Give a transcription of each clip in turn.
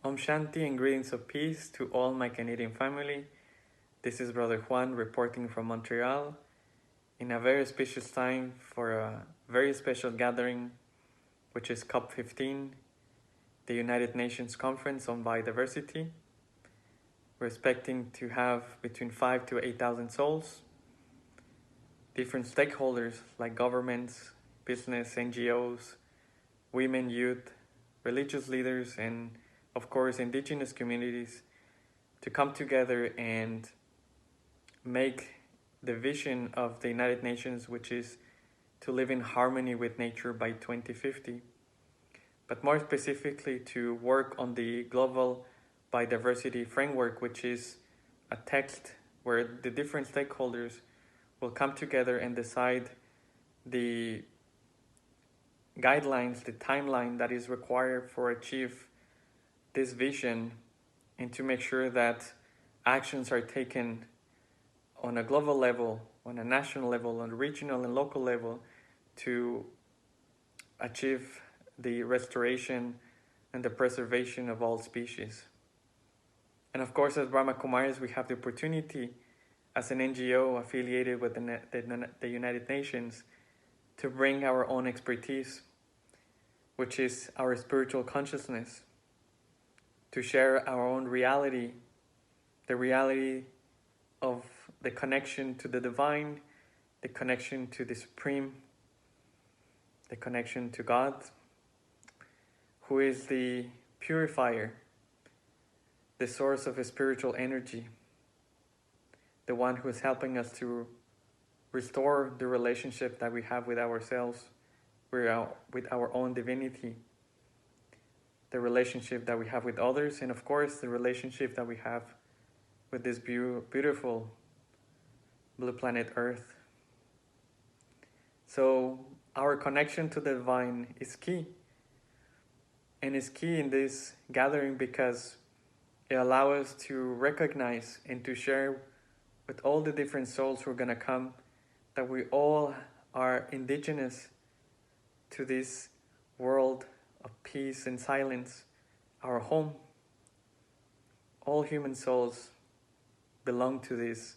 Om Shanti and greetings of peace to all my Canadian family. This is Brother Juan reporting from Montreal in a very auspicious time for a very special gathering, which is COP15, the United Nations Conference on Biodiversity. We're expecting to have between 5,000 to 8,000 souls, different stakeholders like governments, business, NGOs, women, youth, religious leaders, and of course indigenous communities to come together and make the vision of the United Nations, which is to live in harmony with nature by 2050, but more specifically to work on the global biodiversity framework, which is a text where the different stakeholders will come together and decide the guidelines, the timeline that is required for achieve this vision, and to make sure that actions are taken on a global level, on a national level, on a regional and local level to achieve the restoration and the preservation of all species. And of course, as Brahma Kumaris, we have the opportunity as an NGO affiliated with the United Nations to bring our own expertise, which is our spiritual consciousness, to share our own reality, the reality of the connection to the divine, the connection to the supreme, the connection to God, who is the purifier, the source of a spiritual energy, the one who is helping us to restore the relationship that we have with ourselves, with our own divinity, the relationship that we have with others, and of course the relationship that we have with this beautiful blue planet Earth. So our connection to the divine is key, and is key in this gathering because it allows us to recognize and to share with all the different souls who are going to come that we all are indigenous to this world of peace and silence, our home. All human souls belong to this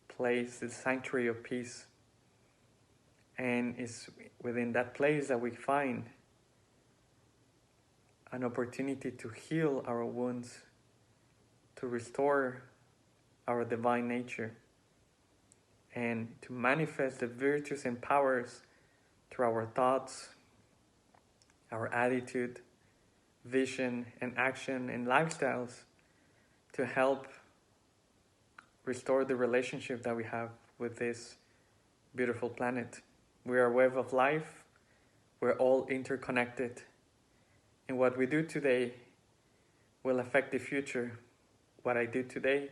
place, this sanctuary of peace. And it's within that place that we find an opportunity to heal our wounds, to restore our divine nature, and to manifest the virtues and powers through our thoughts, our attitude, vision, and action and lifestyles to help restore the relationship that we have with this beautiful planet. We are a web of life. We're all interconnected. And what we do today will affect the future. What I do today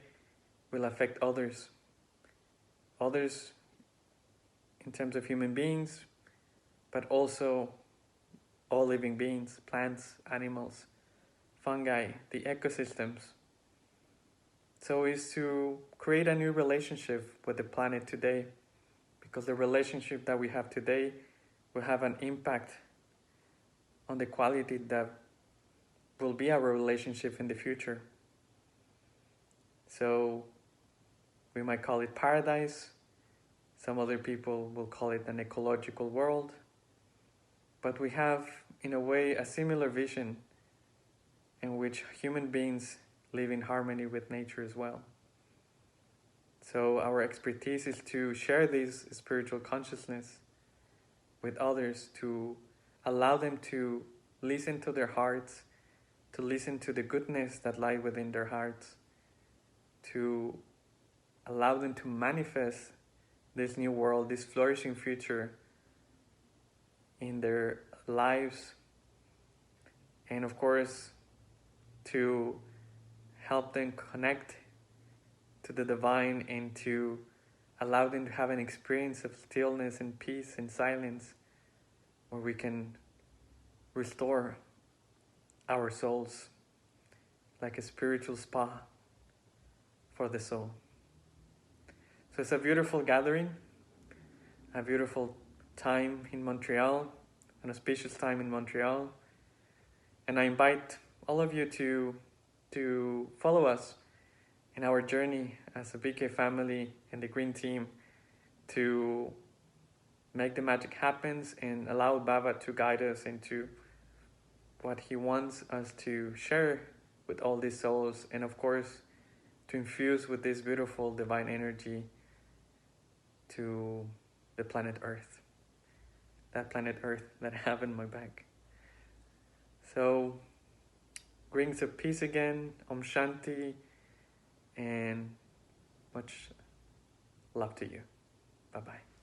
will affect others. Others in terms of human beings, but also all living beings, plants, animals, fungi, the ecosystems. So is to create a new relationship with the planet today, because the relationship that we have today will have an impact on the quality that will be our relationship in the future. So we might call it paradise. Some other people will call it an ecological world. But we have, in a way, a similar vision in which human beings live in harmony with nature as well. So our expertise is to share this spiritual consciousness with others, to allow them to listen to their hearts, to listen to the goodness that lies within their hearts, to allow them to manifest this new world, this flourishing future in their lives, and of course to help them connect to the divine and to allow them to have an experience of stillness and peace and silence where we can restore our souls like a spiritual spa for the soul. So it's a beautiful gathering, a beautiful time in Montreal, an auspicious time in Montreal. And I invite all of you to follow us in our journey as a BK family and the Green Team to make the magic happen and allow Baba to guide us into what he wants us to share with all these souls, and of course to infuse with this beautiful divine energy to the planet Earth, that planet Earth that I have in my bag. So, greetings of peace again, Om Shanti, and much love to you. Bye-bye.